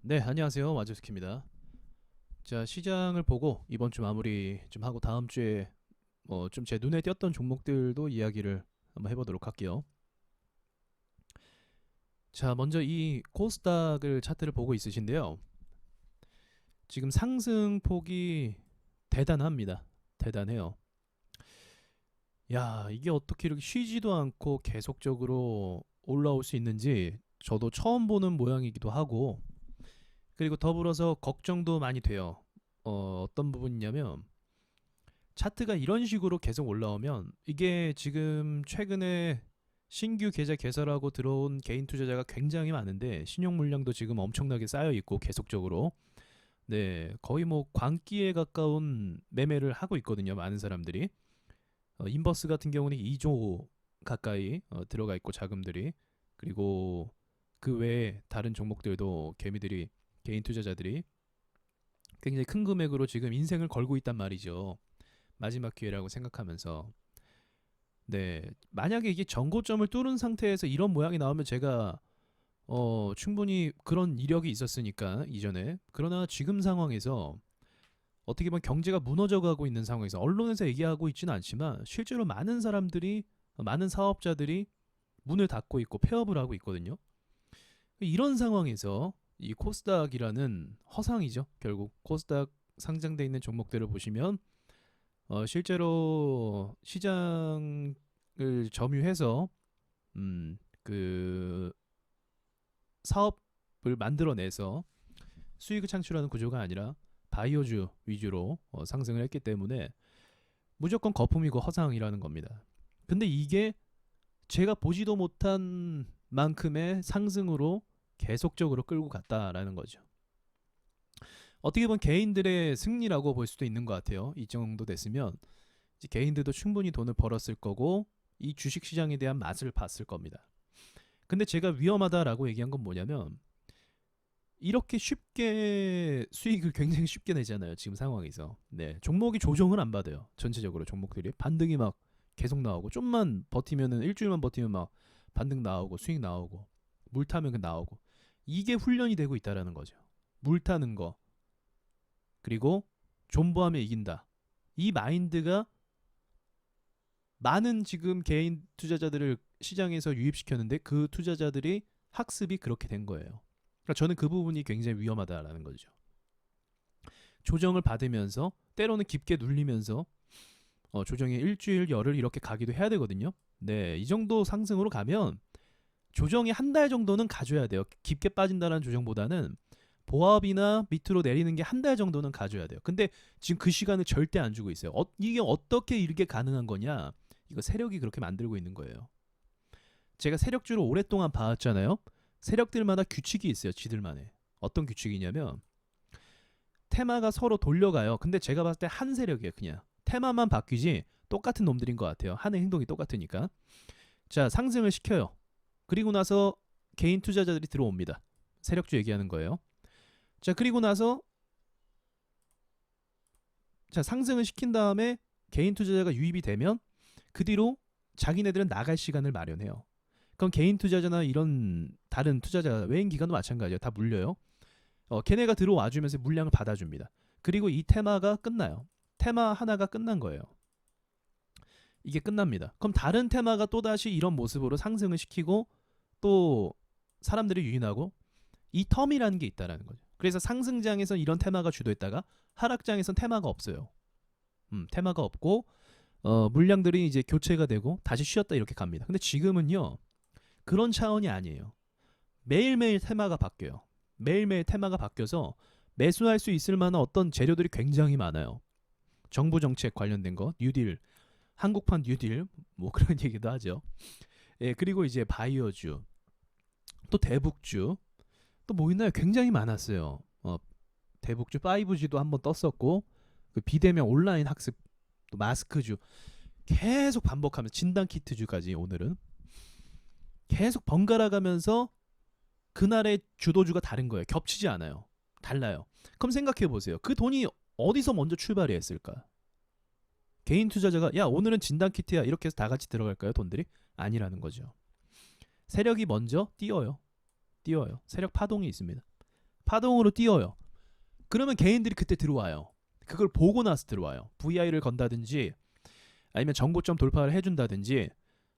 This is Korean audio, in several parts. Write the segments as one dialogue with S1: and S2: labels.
S1: 네, 안녕하세요. 마주스키입니다. 자, 시장을 보고 이번 주 마무리 좀 하고 다음 주에 좀 제 눈에 띄었던 종목들도 이야기를 한번 해보도록 할게요. 자, 먼저 이 코스닥을 차트를 보고 있으신데요. 지금 상승폭이 대단합니다. 대단해요. 야, 이게 어떻게 이렇게 쉬지도 않고 계속적으로 올라올 수 있는지 저도 처음 보는 모양이기도 하고, 그리고 더불어서 걱정도 많이 돼요. 어떤 부분이냐면 차트가 이런 식으로 계속 올라오면 이게 지금 최근에 신규 계좌 개설하고 들어온 개인 투자자가 굉장히 많은데 신용 물량도 지금 엄청나게 쌓여 있고 계속적으로 거의 뭐 광기에 가까운 매매를 하고 있거든요. 많은 사람들이 인버스 같은 경우는 2조 가까이 들어가 있고 자금들이, 그리고 그 외에 다른 종목들도 개미들이, 개인 투자자들이 굉장히 큰 금액으로 지금 인생을 걸고 있단 말이죠. 마지막 기회라고 생각하면서. 만약에 이게 전고점을 뚫은 상태에서 이런 모양이 나오면 제가 충분히 그런 이력이 있었으니까 이전에. 그러나 지금 상황에서 어떻게 보면 경제가 무너져가고 있는 상황에서 언론에서 얘기하고 있지는 않지만 실제로 많은 사람들이, 많은 사업자들이 문을 닫고 있고 폐업을 하고 있거든요. 이런 상황에서 이 코스닥이라는 허상이죠. 결국 코스닥 상장돼 있는 종목들을 보시면 실제로 시장을 점유해서 그 사업을 만들어내서 수익을 창출하는 구조가 아니라 바이오주 위주로 상승을 했기 때문에 무조건 거품이고 허상이라는 겁니다. 근데 이게 제가 보지도 못한 만큼의 상승으로 계속적으로 끌고 갔다라는 거죠. 어떻게 보면 개인들의 승리라고 볼 수도 있는 것 같아요. 이 정도 됐으면 이제 개인들도 충분히 돈을 벌었을 거고 이 주식시장에 대한 맛을 봤을 겁니다. 근데 제가 위험하다라고 얘기한 건 뭐냐면 이렇게 쉽게 수익을 굉장히 쉽게 내잖아요. 지금 상황에서. 종목이 조정을 안 받아요. 전체적으로 종목들이 반등이 막 계속 나오고, 좀만 버티면은, 일주일만 버티면 막 반등 나오고 수익 나오고 물 타면 그 나오고, 이게 훈련이 되고 있다라는 거죠. 물 타는 거, 그리고 존버하면 이긴다. 이 마인드가 많은 지금 개인 투자자들을 시장에서 유입시켰는데 그 투자자들이 학습이 그렇게 된 거예요. 그러니까 저는 그 부분이 굉장히 위험하다라는 거죠. 조정을 받으면서 때로는 깊게 눌리면서 조정이 일주일, 열흘 이렇게 가기도 해야 되거든요. 이 정도 상승으로 가면 조정이 한 달 정도는 가줘야 돼요. 깊게 빠진다는 조정보다는 보합이나 밑으로 내리는 게 한 달 정도는 가줘야 돼요. 근데 지금 그 시간을 절대 안 주고 있어요. 이게 어떻게 이렇게 가능한 거냐? 이거 세력이 그렇게 만들고 있는 거예요. 제가 세력주를 오랫동안 봐왔잖아요. 세력들마다 규칙이 있어요. 지들만의. 어떤 규칙이냐면 테마가 서로 돌려가요. 근데 제가 봤을 때 한 세력이에요. 그냥 테마만 바뀌지 똑같은 놈들인 것 같아요. 하는 행동이 똑같으니까. 자, 상승을 시켜요. 그리고 나서 개인 투자자들이 들어옵니다. 세력주 얘기하는 거예요. 자, 그리고 나서 상승을 시킨 다음에 개인 투자자가 유입이 되면 그 뒤로 자기네들은 나갈 시간을 마련해요. 그럼 개인 투자자나 이런 다른 투자자, 외인 기관도 마찬가지예요. 다 물려요. 걔네가 들어와 주면서 물량을 받아줍니다. 그리고 이 테마가 끝나요. 테마 하나가 끝난 거예요. 이게 끝납니다. 그럼 다른 테마가 또다시 이런 모습으로 상승을 시키고 또 사람들이 유인하고, 이 텀이라는 게 있다라는 거죠. 그래서 상승장에선 이런 테마가 주도했다가 하락장에선 테마가 없어요. 테마가 없고 물량들이 이제 교체가 되고 다시 쉬었다 이렇게 갑니다. 근데 지금은요, 그런 차원이 아니에요. 매일매일 테마가 바뀌어요. 매일매일 테마가 바뀌어서 매수할 수 있을 만한 어떤 재료들이 굉장히 많아요. 정부 정책 관련된 거, 뉴딜, 한국판 뉴딜, 뭐 그런 얘기도 하죠. 그리고 이제 바이오주, 또 대북주, 또 뭐 있나요? 굉장히 많았어요. 대북주 5G도 한번 떴었고, 그 비대면 온라인 학습, 또 마스크주, 계속 반복하면서 진단 키트주까지 오늘은 계속 번갈아 가면서 그날의 주도주가 다른 거예요. 겹치지 않아요. 달라요. 그럼 생각해 보세요. 그 돈이 어디서 먼저 출발이 했을까? 개인 투자자가 야, 오늘은 진단 키트야 이렇게 해서 다 같이 들어갈까요? 돈들이? 아니라는 거죠. 세력이 먼저 띄어요. 세력 파동이 있습니다. 파동으로 뛰어요. 그러면 개인들이 그때 들어와요. 그걸 보고 나서 들어와요. VI를 건다든지 아니면 정고점 돌파를 해준다든지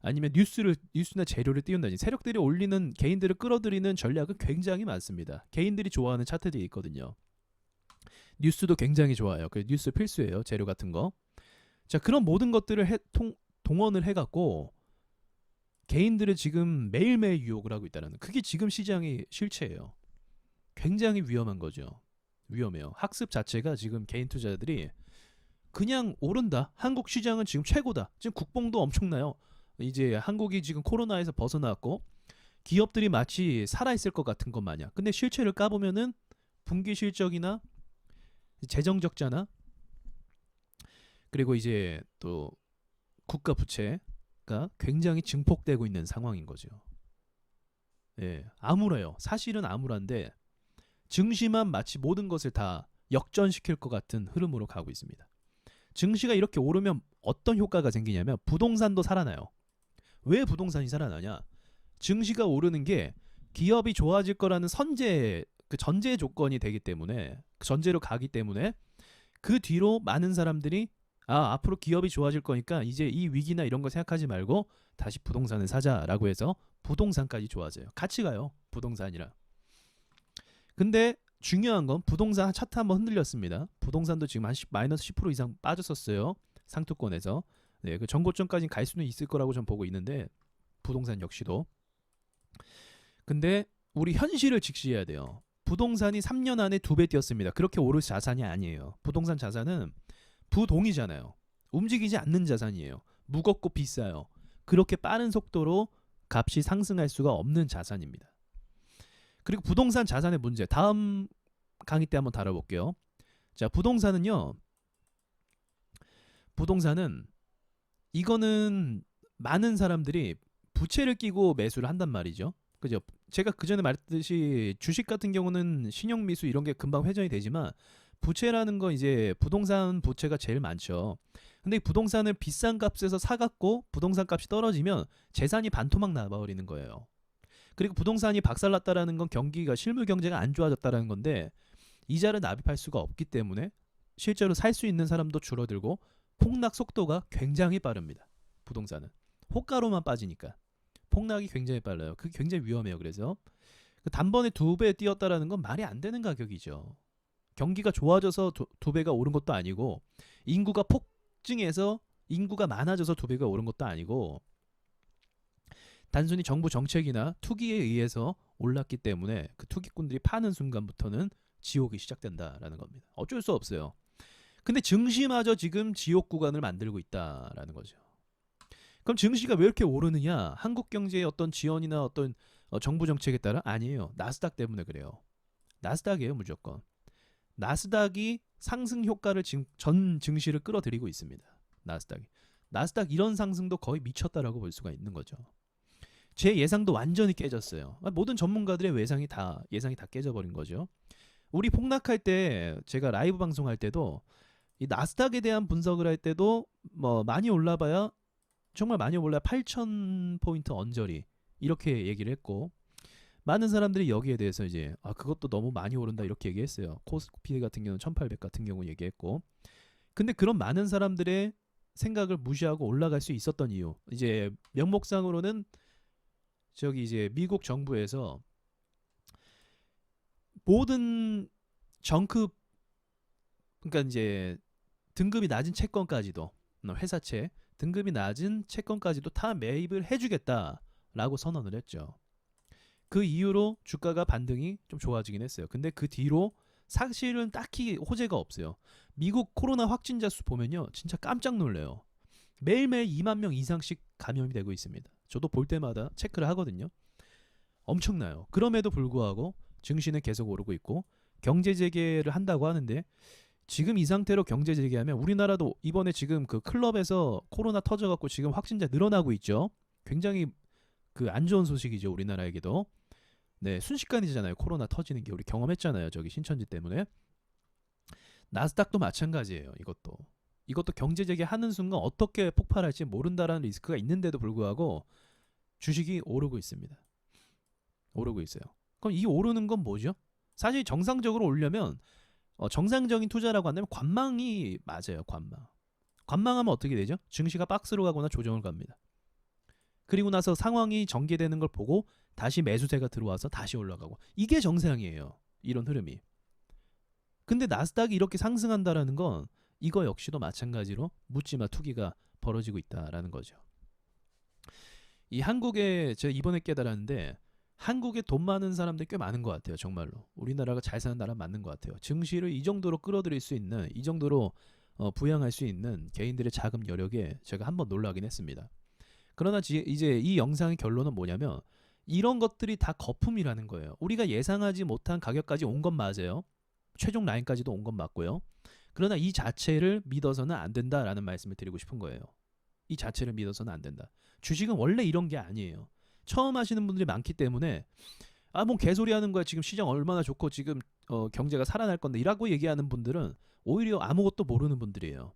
S1: 아니면 뉴스나 재료를 띄운다든지 세력들이 올리는 개인들을 끌어들이는 전략은 굉장히 많습니다. 개인들이 좋아하는 차트들이 있거든요. 뉴스도 굉장히 좋아요. 그 뉴스 필수예요. 재료 같은 거. 자, 그런 모든 것들을 동원을 해갖고 개인들을 지금 매일매일 유혹을 하고 있다는, 그게 지금 시장의 실체예요. 굉장히 위험한 거죠. 위험해요. 학습 자체가 지금 개인 투자자들이 그냥 오른다. 한국 시장은 지금 최고다. 지금 국뽕도 엄청나요. 이제 한국이 지금 코로나에서 벗어났고 기업들이 마치 살아있을 것 같은 것 마냥. 근데 실체를 까보면은 분기 실적이나 재정 적자나 그리고 이제 또 국가 부채가 굉장히 증폭되고 있는 상황인 거죠. 예, 암울해요. 사실은 암울한데 증시만 마치 모든 것을 다 역전시킬 것 같은 흐름으로 가고 있습니다. 증시가 이렇게 오르면 어떤 효과가 생기냐면 부동산도 살아나요. 왜 부동산이 살아나냐? 증시가 오르는 게 기업이 좋아질 거라는 그 전제 조건이 되기 때문에, 그 전제로 가기 때문에 그 뒤로 많은 사람들이 앞으로 기업이 좋아질 거니까 이제 이 위기나 이런 거 생각하지 말고 다시 부동산을 사자라고 해서 부동산까지 좋아져요. 같이 가요. 부동산이랑. 근데 중요한 건 부동산 차트 한번 흔들렸습니다. 부동산도 지금 한 마이너스 10% 이상 빠졌었어요. 상투권에서. 네, 그 전고점까지 갈 수는 있을 거라고 전 보고 있는데 부동산 역시도. 근데 우리 현실을 직시해야 돼요. 부동산이 3년 안에 2배 뛰었습니다. 그렇게 오를 자산이 아니에요. 부동산 자산은 부동이잖아요. 움직이지 않는 자산이에요. 무겁고 비싸요. 그렇게 빠른 속도로 값이 상승할 수가 없는 자산입니다. 그리고 부동산 자산의 문제, 다음 강의 때 한번 다뤄볼게요. 자, 부동산은요. 부동산은 이거는 많은 사람들이 부채를 끼고 매수를 한단 말이죠. 그죠? 제가 그전에 말했듯이 주식 같은 경우는 신용미수 이런 게 금방 회전이 되지만 부채라는 건 이제 부동산 부채가 제일 많죠. 근데 부동산을 비싼 값에서 사갖고 부동산 값이 떨어지면 재산이 반토막 나버리는 거예요. 그리고 부동산이 박살났다라는 건 경기가 실물 경제가 안 좋아졌다라는 건데 이자를 납입할 수가 없기 때문에 실제로 살 수 있는 사람도 줄어들고 폭락 속도가 굉장히 빠릅니다. 부동산은 호가로만 빠지니까 폭락이 굉장히 빨라요. 그게 굉장히 위험해요. 그래서 단번에 2배 뛰었다라는 건 말이 안 되는 가격이죠. 경기가 좋아져서 2배가 오른 것도 아니고 인구가 폭증해서 인구가 많아져서 2배가 오른 것도 아니고 단순히 정부 정책이나 투기에 의해서 올랐기 때문에 그 투기꾼들이 파는 순간부터는 지옥이 시작된다라는 겁니다. 어쩔 수 없어요. 근데 증시마저 지금 지옥 구간을 만들고 있다라는 거죠. 그럼 증시가 왜 이렇게 오르느냐? 한국 경제의 어떤 지원이나 어떤 정부 정책에 따라 아니에요. 나스닥 때문에 그래요. 나스닥이에요, 무조건. 나스닥이 상승 효과를 지금 전 증시를 끌어들이고 있습니다. 나스닥 이런 상승도 거의 미쳤다라고 볼 수가 있는 거죠. 제 예상도 완전히 깨졌어요. 모든 전문가들의 예상이 다 깨져버린 거죠. 우리 폭락할 때 제가 라이브 방송할 때도 이 나스닥에 대한 분석을 할 때도 뭐 많이 올라봐야 정말 많이 올라 8,000포인트 언저리 이렇게 얘기를 했고 많은 사람들이 여기에 대해서 이제 그것도 너무 많이 오른다 이렇게 얘기했어요. 코스피 같은 경우는 1,800 같은 경우 얘기했고 근데 그런 많은 사람들의 생각을 무시하고 올라갈 수 있었던 이유 이제 명목상으로는 저기 이제 미국 정부에서 모든 정급 그러니까 이제 등급이 낮은 채권까지도 회사채 등급이 낮은 채권까지도 다 매입을 해주겠다라고 선언을 했죠. 그 이후로 주가가 반등이 좀 좋아지긴 했어요. 근데 그 뒤로 사실은 딱히 호재가 없어요. 미국 코로나 확진자 수 보면요. 진짜 깜짝 놀래요. 매일매일 2만 명 이상씩 감염이 되고 있습니다. 저도 볼 때마다 체크를 하거든요. 엄청나요. 그럼에도 불구하고 증시는 계속 오르고 있고 경제 재개를 한다고 하는데 지금 이 상태로 경제 재개하면 우리나라도 이번에 지금 그 클럽에서 코로나 터져갖고 지금 확진자 늘어나고 있죠. 굉장히 그 안 좋은 소식이죠. 우리나라에게도. 네, 순식간이잖아요. 코로나 터지는 게 우리 경험했잖아요. 저기 신천지 때문에. 나스닥도 마찬가지예요. 이것도 경제 재개하는 순간 어떻게 폭발할지 모른다라는 리스크가 있는데도 불구하고 주식이 오르고 있습니다. 오르고 있어요. 그럼 이 오르는 건 뭐죠? 사실 정상적으로 오려면 정상적인 투자라고 한다면 관망이 맞아요. 관망하면 어떻게 되죠? 증시가 박스로 가거나 조정을 갑니다. 그리고 나서 상황이 전개되는 걸 보고 다시 매수세가 들어와서 다시 올라가고, 이게 정상이에요. 이런 흐름이. 근데 나스닥이 이렇게 상승한다라는 건 이거 역시도 마찬가지로 묻지마 투기가 벌어지고 있다라는 거죠. 이 한국에 제가 이번에 깨달았는데, 한국에 돈 많은 사람들이 꽤 많은 것 같아요. 정말로 우리나라가 잘 사는 나라 맞는 것 같아요. 증시를 이 정도로 끌어들일 수 있는, 이 정도로 부양할 수 있는 개인들의 자금 여력에 제가 한번 놀라긴 했습니다. 그러나 이제 이 영상의 결론은 뭐냐면, 이런 것들이 다 거품이라는 거예요. 우리가 예상하지 못한 가격까지 온 건 맞아요. 최종 라인까지도 온 건 맞고요. 그러나 이 자체를 믿어서는 안 된다라는 말씀을 드리고 싶은 거예요. 이 자체를 믿어서는 안 된다. 주식은 원래 이런 게 아니에요. 처음 하시는 분들이 많기 때문에 뭐 개소리 하는 거야, 지금 시장 얼마나 좋고 지금 경제가 살아날 건데 이라고 얘기하는 분들은 오히려 아무것도 모르는 분들이에요.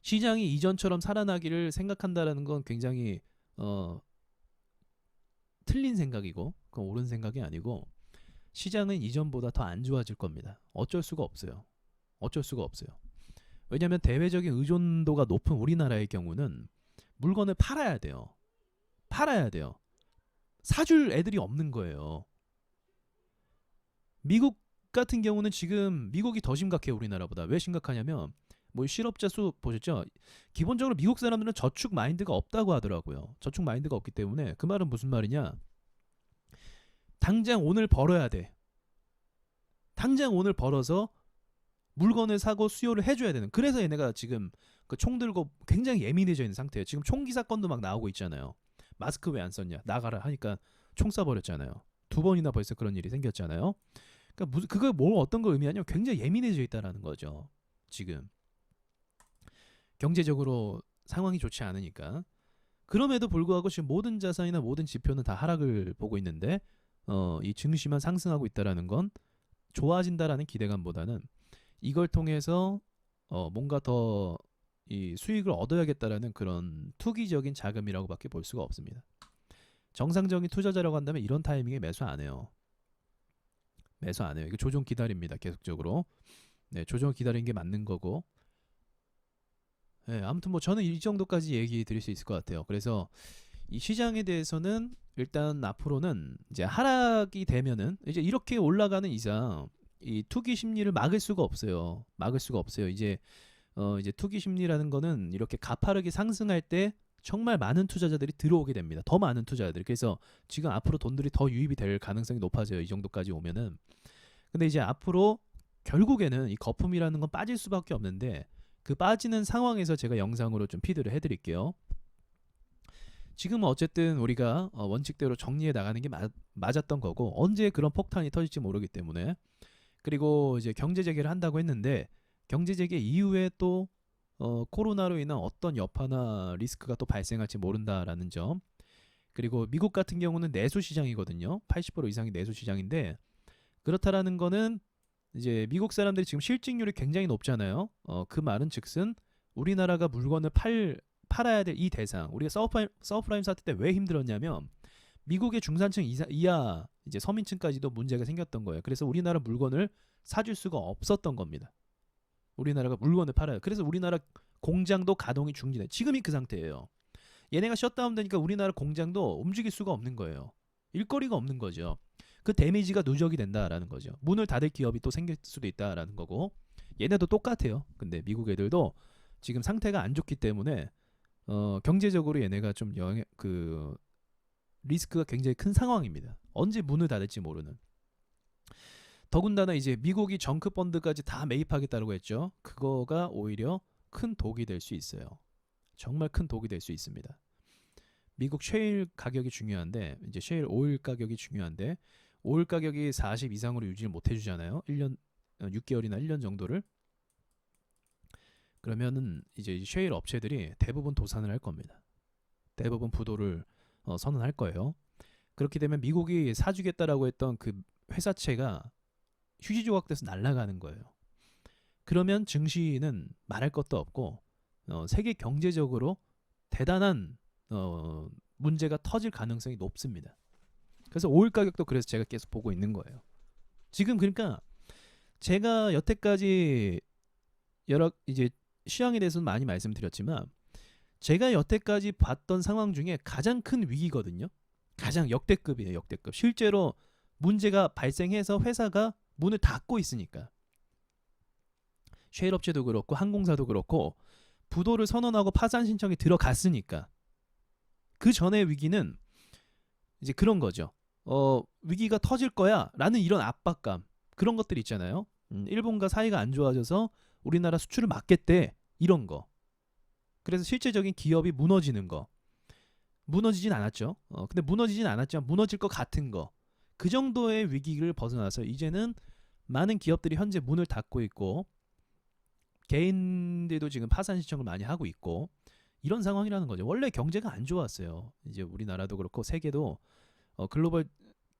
S1: 시장이 이전처럼 살아나기를 생각한다라는 건 굉장히 틀린 생각이고, 그건 옳은 생각이 아니고, 시장은 이전보다 더 안 좋아질 겁니다. 어쩔 수가 없어요. 어쩔 수가 없어요. 왜냐하면 대외적인 의존도가 높은 우리나라의 경우는 물건을 팔아야 돼요. 팔아야 돼요. 사줄 애들이 없는 거예요. 미국 같은 경우는 지금 미국이 더 심각해요. 우리나라보다. 왜 심각하냐면, 뭐 실업자 수 보셨죠? 기본적으로 미국 사람들은 저축 마인드가 없다고 하더라고요. 저축 마인드가 없기 때문에. 그 말은 무슨 말이냐? 당장 오늘 벌어야 돼. 당장 오늘 벌어서 물건을 사고 수요를 해줘야 되는. 그래서 얘네가 지금 그 총 들고 굉장히 예민해져 있는 상태예요. 지금 총기 사건도 막 나오고 있잖아요. 마스크 왜 안 썼냐? 나가라 하니까 총 쏴버렸잖아요. 2번이나 벌써 그런 일이 생겼잖아요. 그러니까 그걸 뭘 어떤 걸 의미하냐면 굉장히 예민해져 있다라는 거죠. 지금 경제적으로 상황이 좋지 않으니까. 그럼에도 불구하고 지금 모든 자산이나 모든 지표는 다 하락을 보고 있는데 이 증시만 상승하고 있다라는 건 좋아진다라는 기대감보다는 이걸 통해서 뭔가 더 이 수익을 얻어야겠다라는 그런 투기적인 자금이라고밖에 볼 수가 없습니다. 정상적인 투자자라고 한다면 이런 타이밍에 매수 안 해요. 매수 안 해요. 이거 조정 기다립니다. 계속적으로. 네, 조정 기다리는 게 맞는 거고. 네, 아무튼 뭐 저는 이 정도까지 얘기 드릴 수 있을 것 같아요. 그래서 이 시장에 대해서는 일단 앞으로는 이제 하락이 되면은 이제 이렇게 올라가는 이상 이 투기 심리를 막을 수가 없어요. 막을 수가 없어요. 이제 투기 심리라는 거는 이렇게 가파르게 상승할 때 정말 많은 투자자들이 들어오게 됩니다. 더 많은 투자자들이. 그래서 지금 앞으로 돈들이 더 유입이 될 가능성이 높아져요. 이 정도까지 오면은. 근데 이제 앞으로 결국에는 이 거품이라는 건 빠질 수밖에 없는데, 그 빠지는 상황에서 제가 영상으로 좀 피드를 해드릴게요. 지금은 어쨌든 우리가 원칙대로 정리해 나가는 게 맞았던 거고, 언제 그런 폭탄이 터질지 모르기 때문에. 그리고 이제 경제 재개를 한다고 했는데, 경제 재개 이후에 또 코로나로 인한 어떤 여파나 리스크가 또 발생할지 모른다라는 점. 그리고 미국 같은 경우는 내수 시장이거든요. 80% 이상이 내수 시장인데, 그렇다라는 거는 이제 미국 사람들이 지금 실직률이 굉장히 높잖아요. 그 말은 즉슨 우리나라가 물건을 팔아야 될 이 대상. 우리가 서브프라임 사태 때 왜 힘들었냐면, 미국의 중산층 이하 이제 서민층까지도 문제가 생겼던 거예요. 그래서 우리나라 물건을 사줄 수가 없었던 겁니다. 우리나라가 물건을 팔아요. 그래서 우리나라 공장도 가동이 중지돼. 지금이 그 상태예요. 얘네가 셧다운 되니까 우리나라 공장도 움직일 수가 없는 거예요. 일거리가 없는 거죠. 그 데미지가 누적이 된다라는 거죠. 문을 닫을 기업이 또 생길 수도 있다라는 거고, 얘네도 똑같아요. 근데 미국 애들도 지금 상태가 안 좋기 때문에 경제적으로 얘네가 좀 리스크가 굉장히 큰 상황입니다. 언제 문을 닫을지 모르는. 더군다나 이제 미국이 정크 펀드까지 다 매입하겠다고 했죠. 그거가 오히려 큰 독이 될 수 있어요. 정말 큰 독이 될 수 있습니다. 미국 셰일 가격이 중요한데, 이제 셰일 오일 가격이 중요한데, 오일 가격이 40 이상으로 유지를 못 해주잖아요. 1년 6개월이나 1년 정도를. 그러면은 이제 셰일 업체들이 대부분 도산을 할 겁니다. 대부분 부도를 선언할 거예요. 그렇게 되면 미국이 사주겠다라고 했던 그 회사채가 휴지 조각돼서 날아가는 거예요. 그러면 증시는 말할 것도 없고 세계 경제적으로 대단한 문제가 터질 가능성이 높습니다. 그래서 오일 가격도 그래서 제가 계속 보고 있는 거예요. 지금 그러니까 제가 여태까지 여러 이제 시황에 대해서는 많이 말씀드렸지만 제가 여태까지 봤던 상황 중에 가장 큰 위기거든요. 가장 역대급이에요. 역대급. 실제로 문제가 발생해서 회사가 문을 닫고 있으니까. 셰일 업체도 그렇고 항공사도 그렇고 부도를 선언하고 파산 신청이 들어갔으니까. 그 전의 위기는 이제 그런 거죠. 위기가 터질 거야 라는 이런 압박감, 그런 것들 있잖아요. 일본과 사이가 안 좋아져서 우리나라 수출을 막겠대, 이런 거. 그래서 실제적인 기업이 무너지는 거. 무너지진 않았죠. 근데 무너지진 않았지만 무너질 것 같은 거. 그 정도의 위기를 벗어나서 이제는 많은 기업들이 현재 문을 닫고 있고 개인들도 지금 파산 신청을 많이 하고 있고 이런 상황이라는 거죠. 원래 경제가 안 좋았어요. 이제 우리나라도 그렇고 세계도 글로벌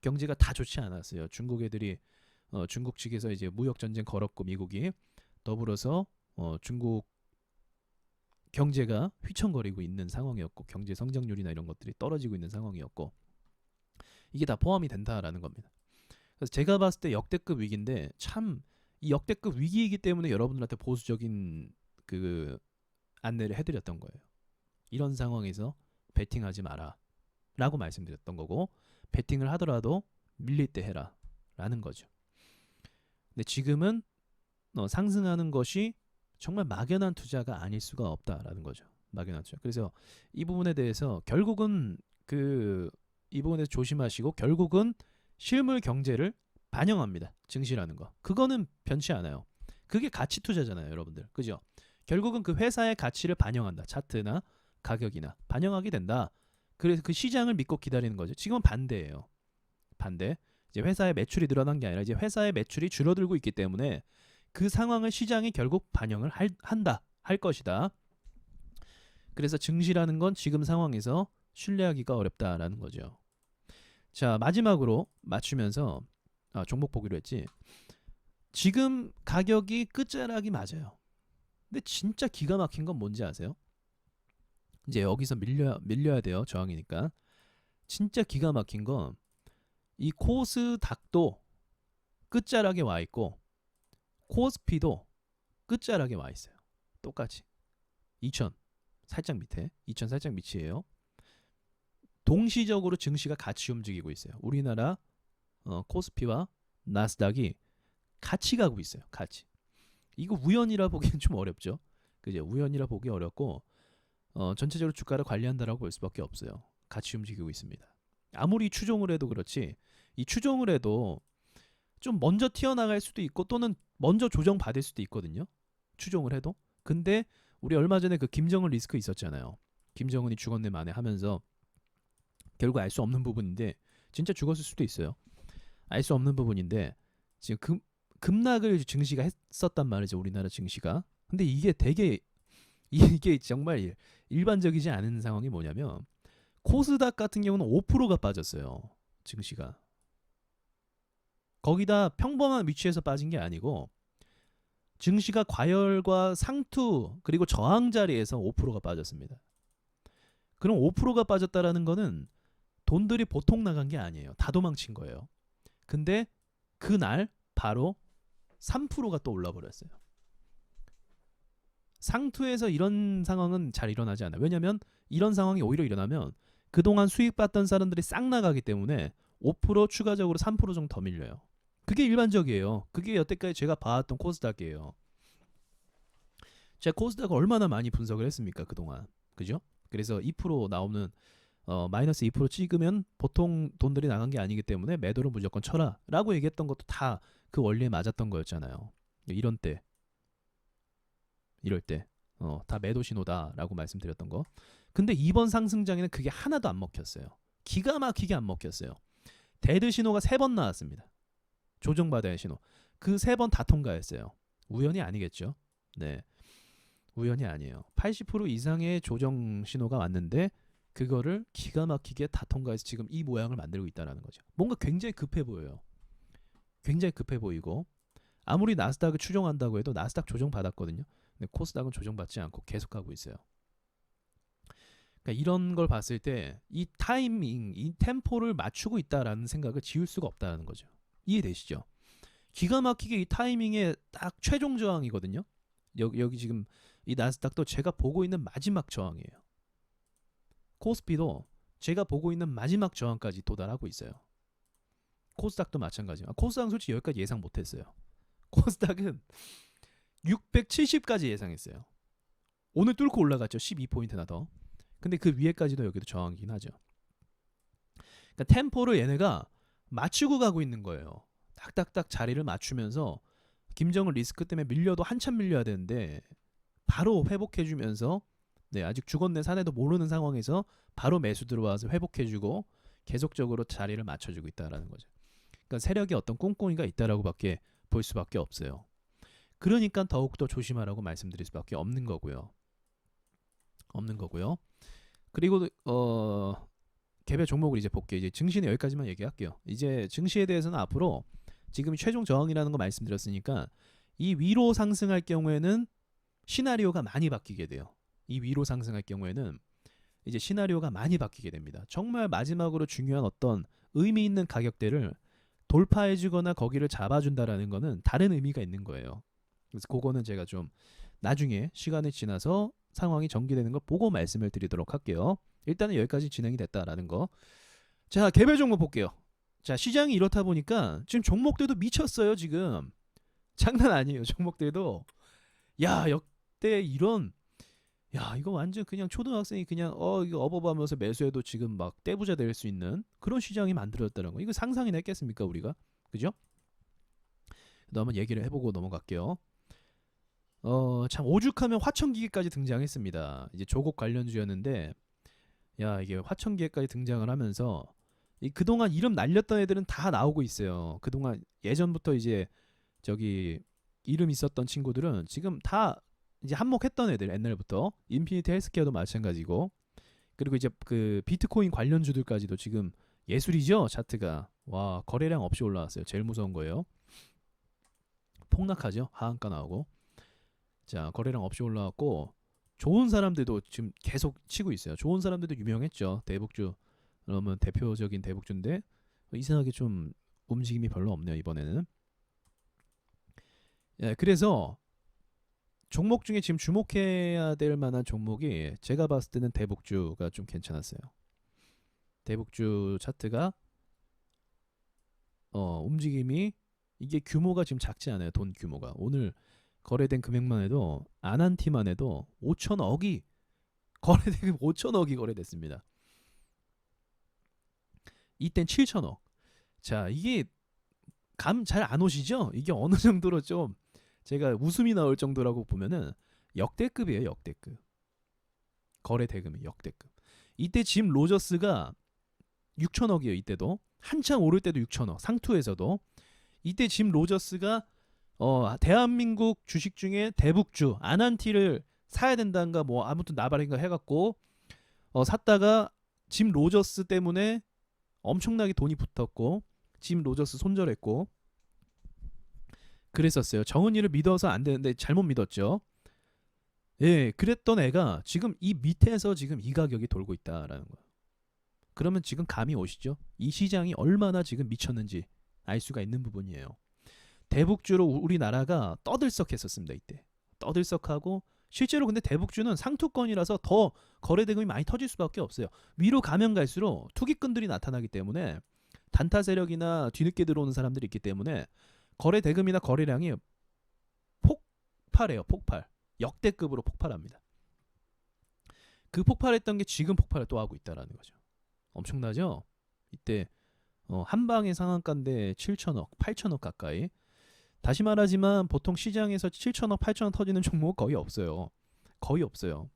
S1: 경제가 다 좋지 않았어요. 중국 애들이 중국 측에서 이제 무역 전쟁 걸었고 미국이 더불어서 중국 경제가 휘청거리고 있는 상황이었고 경제 성장률이나 이런 것들이 떨어지고 있는 상황이었고 이게 다 포함이 된다라는 겁니다. 그래서 제가 봤을 때 역대급 위기인데 참 이 역대급 위기이기 때문에 여러분들한테 보수적인 그 안내를 해드렸던 거예요. 이런 상황에서 베팅하지 마라 라고 말씀드렸던 거고 베팅을 하더라도 밀릴 때 해라 라는 거죠. 근데 지금은 상승하는 것이 정말 막연한 투자가 아닐 수가 없다라는 거죠. 막연한 투자. 그래서 이 부분에 대해서 결국은 이 부분에서 조심하시고 결국은 실물 경제를 반영합니다. 증시라는 거. 그거는 변치 않아요. 그게 가치 투자잖아요, 여러분들. 그죠? 결국은 그 회사의 가치를 반영한다. 차트나 가격이나 반영하게 된다. 그래서 그 시장을 믿고 기다리는 거죠. 지금은 반대예요. 반대. 이제 회사의 매출이 늘어난 게 아니라 이제 회사의 매출이 줄어들고 있기 때문에 그 상황을 시장이 결국 반영을 할 것이다. 그래서 증시라는 건 지금 상황에서 신뢰하기가 어렵다라는 거죠. 자, 마지막으로 맞추면서 종목 보기로 했지. 지금 가격이 끝자락이 맞아요. 근데 진짜 기가 막힌 건 뭔지 아세요? 이제 여기서 밀려야 돼요. 저항이니까. 진짜 기가 막힌 건 이 코스닥도 끝자락에 와 있고 코스피도 끝자락에 와 있어요. 똑같이 2000 살짝 밑에 2000 살짝 밑이에요. 동시적으로 증시가 같이 움직이고 있어요. 우리나라 코스피와 나스닥이 같이 가고 있어요. 같이. 이거 우연이라 보기엔 좀 어렵죠. 그죠? 우연이라 보기 어렵고 전체적으로 주가를 관리한다라고 볼 수밖에 없어요. 같이 움직이고 있습니다. 아무리 추종을 해도 그렇지 이 추종을 해도 좀 먼저 튀어나갈 수도 있고 또는 먼저 조정받을 수도 있거든요. 추종을 해도. 근데 우리 얼마 전에 그 김정은 리스크 있었잖아요. 김정은이 죽었네 마네 하면서 결국 알 수 없는 부분인데 진짜 죽었을 수도 있어요. 알 수 없는 부분인데 지금 급락을 증시가 했었단 말이죠. 우리나라 증시가. 근데 이게 되게 이게 정말 일반적이지 않은 상황이 뭐냐면 코스닥 같은 경우는 5%가 빠졌어요. 증시가. 거기다 평범한 위치에서 빠진 게 아니고 증시가 과열과 상투 그리고 저항 자리에서 5%가 빠졌습니다. 그럼 5%가 빠졌다라는 거는 돈들이 보통 나간 게 아니에요. 다 도망친 거예요. 근데 그날 바로 3%가 또 올라버렸어요. 상투에서 이런 상황은 잘 일어나지 않아요. 왜냐하면 이런 상황이 오히려 일어나면 그동안 수익 봤던 사람들이 싹 나가기 때문에 5% 추가적으로 3% 정도 더 밀려요. 그게 일반적이에요. 그게 여태까지 제가 봐왔던 코스닥이에요. 제가 코스닥을 얼마나 많이 분석을 했습니까 그동안. 그죠? 그래서 2% 나오는 마이너스 2% 찍으면 보통 돈들이 나간 게 아니기 때문에 매도를 무조건 쳐라 라고 얘기했던 것도 다 그 원리에 맞았던 거였잖아요. 이럴 때 다 매도 신호다 라고 말씀드렸던 거. 근데 이번 상승장에는 그게 하나도 안 먹혔어요. 기가 막히게 안 먹혔어요. 데드 신호가 3번 나왔습니다. 조정받아야 신호. 그 3번 다 통과했어요. 우연이 아니겠죠. 네, 우연이 아니에요. 80% 이상의 조정 신호가 왔는데 그거를 기가 막히게 다 통과해서 지금 이 모양을 만들고 있다는 거죠. 뭔가 굉장히 급해 보여요. 굉장히 급해 보이고 아무리 나스닥을 추종한다고 해도 나스닥 조정받았거든요. 근데 코스닥은 조정받지 않고 계속 가고 있어요. 그러니까 이런 걸 봤을 때 이 타이밍, 이 템포를 맞추고 있다라는 생각을 지울 수가 없다는 거죠. 이해되시죠? 기가 막히게 이 타이밍에 딱 최종 저항이거든요. 여기 지금 이 나스닥도 제가 보고 있는 마지막 저항이에요. 코스피도 제가 보고 있는 마지막 저항까지 도달하고 있어요. 코스닥도 마찬가지야. 코스닥은 솔직히 여기까지 예상 못했어요. 코스닥은 670까지 예상했어요. 오늘 뚫고 올라갔죠. 12포인트나 더. 근데 그 위에까지도 여기도 저항이긴 하죠. 그러니까 템포를 얘네가 맞추고 가고 있는 거예요. 딱딱딱 자리를 맞추면서 김정은 리스크 때문에 밀려도 한참 밀려야 되는데 바로 회복해주면서 네, 아직 죽었네 사내도 모르는 상황에서 바로 매수 들어와서 회복해주고 계속적으로 자리를 맞춰주고 있다라는 거죠. 그러니까 세력이 어떤 꿍꿍이가 있다라고밖에 볼 수밖에 없어요. 그러니까 더욱더 조심하라고 말씀드릴 수밖에 없는 거고요. 그리고 개별 종목을 이제 볼게요. 이제 증시는 여기까지만 얘기할게요. 이제 증시에 대해서는 앞으로 지금 최종 저항이라는 거 말씀드렸으니까 이 위로 상승할 경우에는 시나리오가 많이 바뀌게 돼요. 이 위로 상승할 경우에는 이제 시나리오가 많이 바뀌게 됩니다. 정말 마지막으로 중요한 어떤 의미 있는 가격대를 돌파해주거나 거기를 잡아준다라는 거는 다른 의미가 있는 거예요. 그래서 그거는 제가 좀 나중에 시간이 지나서 상황이 전개되는 걸 보고 말씀을 드리도록 할게요. 일단은 여기까지 진행이 됐다라는 거. 자, 개별 종목 볼게요. 자, 시장이 이렇다 보니까 지금 종목들도 미쳤어요. 지금 장난 아니에요. 종목들도 야 역대 이런 이거 완전 그냥 초등학생이 그냥 이거 어버버하면서 매수해도 지금 막 떼부자 될 수 있는 그런 시장이 만들어졌다는 거. 이거 상상이나 했겠습니까 우리가? 그죠? 그다음 한번 얘기를 해보고 넘어갈게요. 참 오죽하면 화천기계까지 등장했습니다. 이제 조국 관련주였는데 이게 화천기계까지 등장을 하면서 그동안 이름 날렸던 애들은 다 나오고 있어요. 그동안 예전부터 이제 저기 이름 있었던 친구들은 지금 다 이제 한몫했던 애들 옛날부터 인피니티 헬스케어도 마찬가지고 그리고 이제 그 비트코인 관련주들까지도 지금 예술이죠. 차트가 와 거래량 없이 올라왔어요. 제일 무서운 거예요. 폭락하죠. 하한가 나오고 자 거래량 없이 올라왔고 좋은 사람들도 지금 계속 치고 있어요. 좋은 사람들도 유명했죠. 대북주 그러면 대표적인 대북주인데 이상하게 좀 움직임이 별로 없네요. 이번에는 그래서 종목 중에 지금 주목해야 될 만한 종목이 제가 봤을 때는 대북주가 좀 괜찮았어요. 대북주 차트가 움직임이 이게 규모가 지금 작지 않아요. 돈 규모가 오늘 거래된 금액만 해도 아난티만 해도 5천억이 거래된 5천억이 거래됐습니다. 이땐 7천억. 자 이게 감 잘 안 오시죠? 이게 어느 정도로 좀 제가 웃음이 나올 정도라고 보면은 역대급이에요. 역대급. 거래 대금이 역대급. 이때 짐 로저스가 6천억이에요. 이때도 한창 오를 때도 6천억. 상투에서도 이때 짐 로저스가 대한민국 주식 중에 대북주 아난티를 사야 된다는가 뭐 아무튼 나발인가 해갖고 샀다가 짐 로저스 때문에 엄청나게 돈이 붙었고 짐 로저스 손절했고 그랬었어요. 정은이를 믿어서 안 되는데 잘못 믿었죠. 예, 그랬던 애가 지금 이 밑에서 지금 이 가격이 돌고 있다라는 거예요. 그러면 지금 감이 오시죠? 이 시장이 얼마나 지금 미쳤는지 알 수가 있는 부분이에요. 대북주로 우리나라가 떠들썩했었습니다. 이때 떠들썩하고 실제로 근데 대북주는 상투권이라서 더 거래 대금이 많이 터질 수밖에 없어요. 위로 가면 갈수록 투기꾼들이 나타나기 때문에 단타 세력이나 뒤늦게 들어오는 사람들이 있기 때문에 거래 대금이나 거래량이 폭발해요. 폭발. 역대급으로 폭발합니다. 그 폭발했던 게 지금 폭발을 또 하고 있다라는 거죠. 엄청나죠? 이때 한 방의 상한가인데 7천억, 8천억 가까이. 다시 말하지만 보통 시장에서 7천억, 8천억 터지는 종목 거의 없어요. 거의 없어요.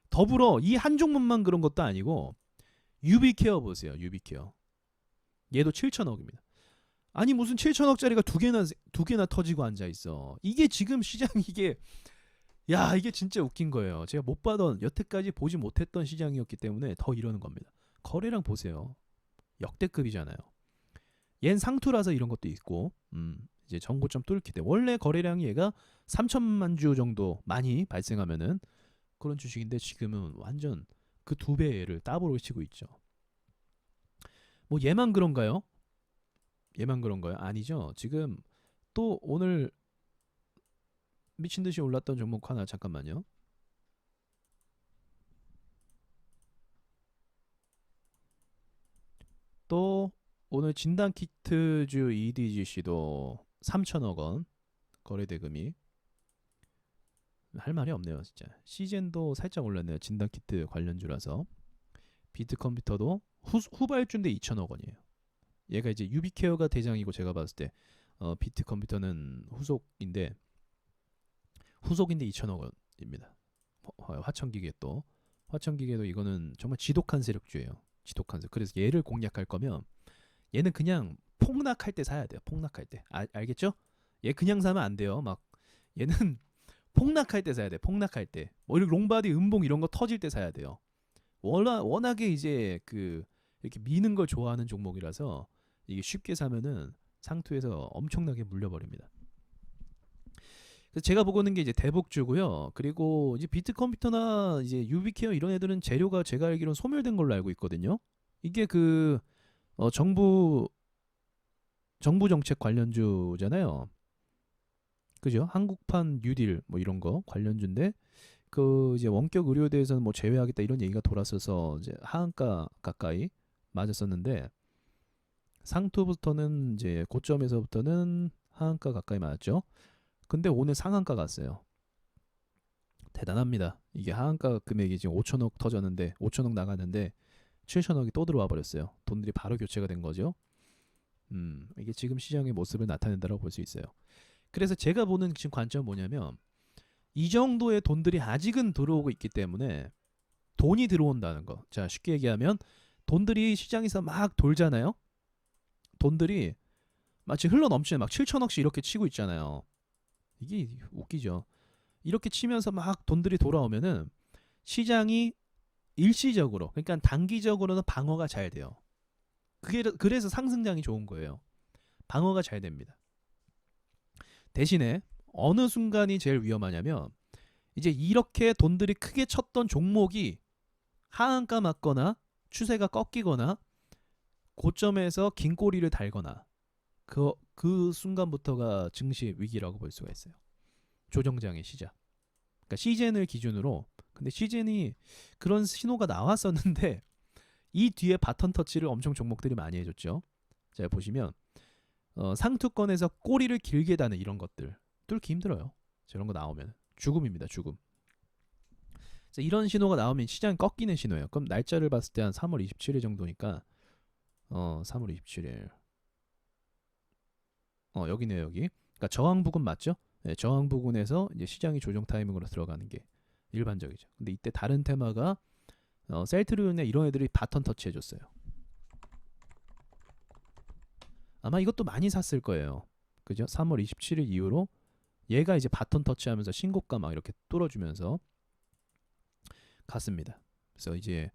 S1: 더불어 이 한 종목만 그런 것도 아니고 유비케어 보세요. 유비케어. 얘도 7천억입니다. 아니 무슨 7천억짜리가 두 개나 터지고 앉아 있어. 이게 지금 시장 이게 진짜 웃긴 거예요. 제가 못 봐던 여태까지 보지 못했던 시장이었기 때문에 더 이러는 겁니다. 거래량 보세요. 역대급이잖아요. 얜 상투라서 이런 것도 있고 이제 전고점 뚫기 때 원래 거래량이 얘가 3천만 주 정도 많이 발생하면은 그런 주식인데 지금은 완전 그 2배를 따블로 치고 있죠. 뭐 얘만 그런가요? 얘만 그런가요? 아니죠. 지금 또 오늘 미친 듯이 올랐던 종목 하나 잠깐만요. 또 오늘 진단키트주 EDGC도 3천억 원 거래 대금이 할 말이 없네요, 진짜. 시젠도 살짝 올랐네요. 진단키트 관련주라서. 비트컴퓨터도 후발주인데 2천억 원이에요. 얘가 이제 유비케어가 대장이고 제가 봤을 때 비트컴퓨터는 후속인데 2천억 원입니다. 화천기계도 이거는 정말 지독한 세력주예요. 지독한 세력. 그래서 얘를 공략할 거면 얘는 그냥 폭락할 때 사야 돼요. 폭락할 때. 알겠죠? 얘 그냥 사면 안 돼요. 막 얘는 폭락할 때 사야 돼. 폭락할 때. 뭐 이렇게 롱바디 음봉 이런 거 터질 때 사야 돼요. 워낙에 이제 그 이렇게 미는 걸 좋아하는 종목이라서 이게 쉽게 사면은 상투에서 엄청나게 물려버립니다. 그래서 제가 보고 있는 게 이제 대복주고요. 그리고 이제 비트컴퓨터나 이제 유비케어 이런 애들은 재료가 제가 알기로는 소멸된 걸로 알고 있거든요. 이게 그 정부 정책 관련주잖아요. 그죠? 한국판 뉴딜 뭐 이런 거 관련주인데 그 이제 원격 의료에 대해서는 뭐 제외하겠다 이런 얘기가 돌았어서 이제 하한가 가까이 맞았었는데 상투부터는 이제 고점에서부터는 하한가 가까이 맞았죠. 근데 오늘 상한가 갔어요. 대단합니다. 이게 하한가 금액이 지금 5천억 터졌는데 5천억 나갔는데 7천억이 또 들어와 버렸어요. 돈들이 바로 교체가 된 거죠. 이게 지금 시장의 모습을 나타낸다고 볼 수 있어요. 그래서 제가 보는 지금 관점은 뭐냐면 이 정도의 돈들이 아직은 들어오고 있기 때문에 돈이 들어온다는 거. 자, 쉽게 얘기하면 돈들이 시장에서 막 돌잖아요. 돈들이 마치 흘러 넘치는 막 7천억씩 이렇게 치고 있잖아요. 이게 웃기죠. 이렇게 치면서 막 돈들이 돌아오면은 시장이 일시적으로, 그러니까 단기적으로는 방어가 잘 돼요. 그래서 상승장이 좋은 거예요. 방어가 잘 됩니다. 대신에 어느 순간이 제일 위험하냐면 이제 이렇게 돈들이 크게 쳤던 종목이 하한가 맞거나 추세가 꺾이거나 고점에서 긴 꼬리를 달거나 그 순간부터가 증시 위기라고 볼 수가 있어요. 조정장의 시작. 그러니까 시젠을 기준으로, 근데 시젠이 그런 신호가 나왔었는데 이 뒤에 바턴 터치를 엄청 종목들이 많이 해줬죠. 자, 보시면 상투권에서 꼬리를 길게 다는 이런 것들 뚫기 힘들어요. 저런 거 나오면 죽음입니다. 죽음. 이런 신호가 나오면 시장이 꺾이는 신호예요. 그럼 날짜를 봤을 때 한 3월 27일 정도니까 3월 27일 여기네요. 여기. 그러니까 저항 부근 맞죠? 네, 저항 부근에서 이제 시장이 조정 타이밍으로 들어가는 게 일반적이죠. 근데 이때 다른 테마가 셀트리온에 이런 애들이 바턴 터치 해줬어요. 아마 이것도 많이 샀을 거예요. 그죠? 3월 27일 이후로 얘가 이제 바턴 터치하면서 신고가 막 이렇게 뚫어주면서 갔습니다. 그래서 이제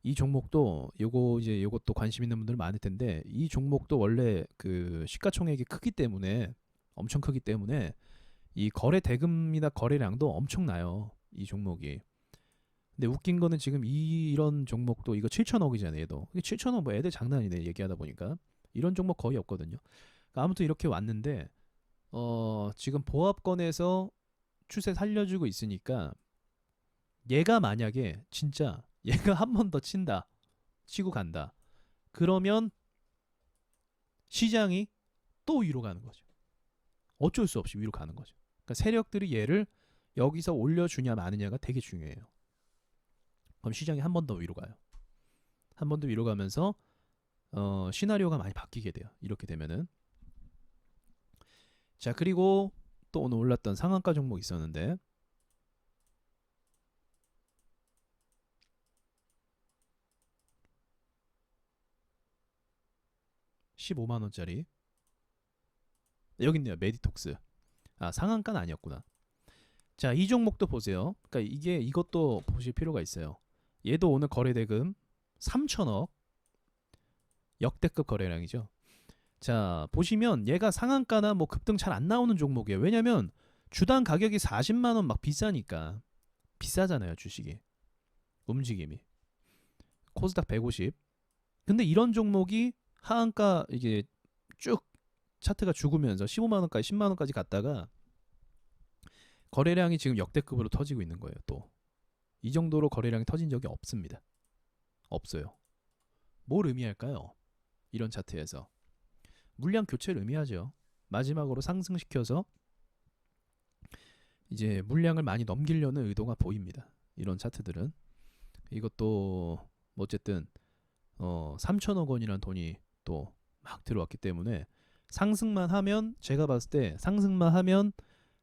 S1: 이 종목도 요것도 관심 있는 분들 많을 텐데 이 종목도 원래 그 시가총액이 크기 때문에 엄청 크기 때문에 이 거래 대금이나 거래량도 엄청나요. 이 종목이. 근데 웃긴 거는 지금 이런 종목도 이거 7천억이잖아요. 얘도 7천억 뭐 애들 장난이네 얘기하다 보니까 이런 종목 거의 없거든요. 그러니까 아무튼 이렇게 왔는데 지금 보합권에서 추세 살려주고 있으니까 얘가 만약에 진짜 얘가 한 번 더 치고 간다. 그러면 시장이 또 위로 가는 거죠. 어쩔 수 없이 위로 가는 거죠. 그러니까 세력들이 얘를 여기서 올려주냐 마느냐가 되게 중요해요. 그럼 시장이 한 번 더 위로 가요. 한 번 더 위로 가면서 시나리오가 많이 바뀌게 돼요. 이렇게 되면은. 자, 그리고 또 오늘 올랐던 상한가 종목 있었는데 15만 원짜리 여기 있네요. 메디톡스. 상한가는 아니었구나. 자, 이 종목도 보세요. 그러니까 이것도 보실 필요가 있어요. 얘도 오늘 거래 대금 3천억 역대급 거래량이죠. 자, 보시면 얘가 상한가나 뭐 급등 잘 안 나오는 종목이에요. 왜냐면 주당 가격이 40만 원 막 비싸니까. 비싸잖아요, 주식이. 움직임이. 코스닥 150. 근데 이런 종목이 하한가 이게 쭉 차트가 죽으면서 15만 원까지 10만 원까지 갔다가 거래량이 지금 역대급으로 터지고 있는 거예요. 또 이 정도로 거래량이 터진 적이 없습니다. 없어요. 뭘 의미할까요? 이런 차트에서 물량 교체를 의미하죠. 마지막으로 상승시켜서 이제 물량을 많이 넘기려는 의도가 보입니다. 이런 차트들은. 이것도 뭐 어쨌든 3천억 원이라는 돈이 또 막 들어왔기 때문에 상승만 하면, 제가 봤을 때 상승만 하면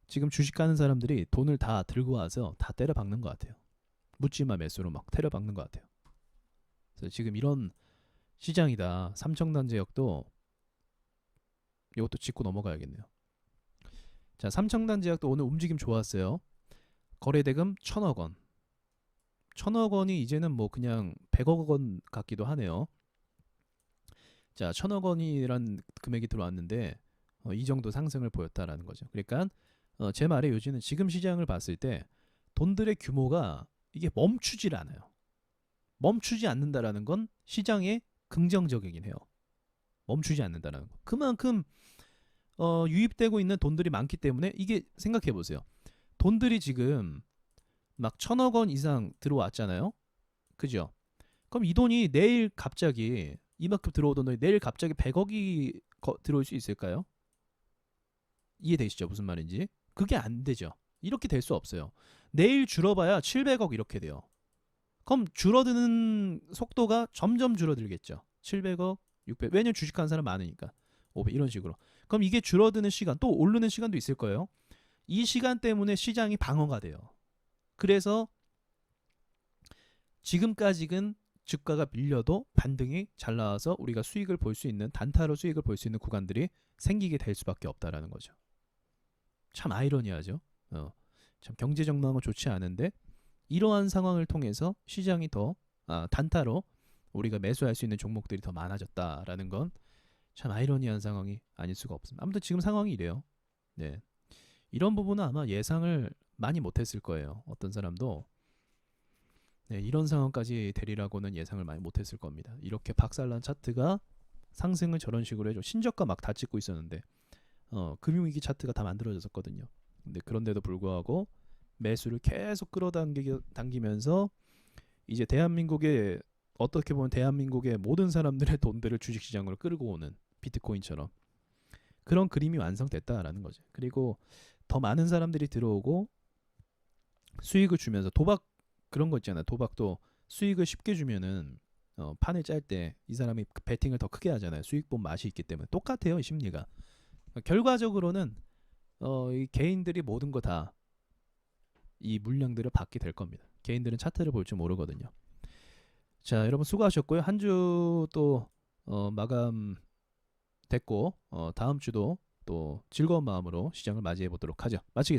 S1: 지금 주식 가는 사람들이 돈을 다 들고 와서 다 때려 박는 것 같아요. 묻지마 매수로 막 때려 박는 것 같아요. 그래서 지금 이런 시장이다. 삼청단제약도 이것도 짚고 넘어가야겠네요. 자, 삼청단제약도 오늘 움직임 좋았어요. 거래대금 1,000억 원. 1,000억 원이 이제는 뭐 그냥 100억 원 같기도 하네요. 자, 1,000억 원이란 금액이 들어왔는데 이 정도 상승을 보였다라는 거죠. 그러니까 제 말의 요지는 지금 시장을 봤을 때 돈들의 규모가 이게 멈추질 않아요. 멈추지 않는다라는 건 시장에 긍정적이긴 해요. 멈추지 않는다라는 거. 그만큼 유입되고 있는 돈들이 많기 때문에, 이게 생각해 보세요. 돈들이 지금 막 1,000억 원 이상 들어왔잖아요. 그죠? 그럼 이 돈이 내일 갑자기 이만큼 들어오던 돈이 내일 갑자기 100억이 들어올 수 있을까요? 이해되시죠? 무슨 말인지? 그게 안 되죠. 이렇게 될 수 없어요. 내일 줄어봐야 700억 이렇게 돼요. 그럼 줄어드는 속도가 점점 줄어들겠죠. 700억, 600. 왜냐면 주식하는 사람 많으니까. 500 이런 식으로. 그럼 이게 줄어드는 시간, 또 오르는 시간도 있을 거예요. 이 시간 때문에 시장이 방어가 돼요. 그래서 지금까지는 주가가 밀려도 반등이 잘 나와서 우리가 수익을 볼 수 있는, 단타로 수익을 볼 수 있는 구간들이 생기게 될 수밖에 없다라는 거죠. 참 아이러니하죠. 참 경제 전망은 좋지 않은데 이러한 상황을 통해서 시장이 더 단타로 우리가 매수할 수 있는 종목들이 더 많아졌다라는 건 참 아이러니한 상황이 아닐 수가 없습니다. 아무튼 지금 상황이 이래요. 네, 이런 부분은 아마 예상을 많이 못했을 거예요. 어떤 사람도 네, 이런 상황까지 되리라고는 예상을 많이 못했을 겁니다. 이렇게 박살난 차트가 상승을 저런 식으로 해줘. 신저가 막 다 찍고 있었는데 금융위기 차트가 다 만들어졌었거든요. 근데 그런데도 불구하고 매수를 계속 끌어당기면서 이제 대한민국의, 어떻게 보면 대한민국의 모든 사람들의 돈들을 주식시장으로 끌고 오는, 비트코인처럼 그런 그림이 완성됐다라는 거죠. 그리고 더 많은 사람들이 들어오고 수익을 주면서, 도박 그런 거 있잖아요. 도박도 수익을 쉽게 주면은 판을 짤 때 이 사람이 베팅을 더 크게 하잖아요. 수익 본 맛이 있기 때문에. 똑같아요, 이 심리가. 결과적으로는 이 개인들이 모든 거 다 이 물량들을 받게 될 겁니다. 개인들은 차트를 볼 줄 모르거든요. 자, 여러분 수고하셨고요. 한 주 또 마감 됐고 다음 주도 또 즐거운 마음으로 시장을 맞이해 보도록 하죠. 마치겠습니다.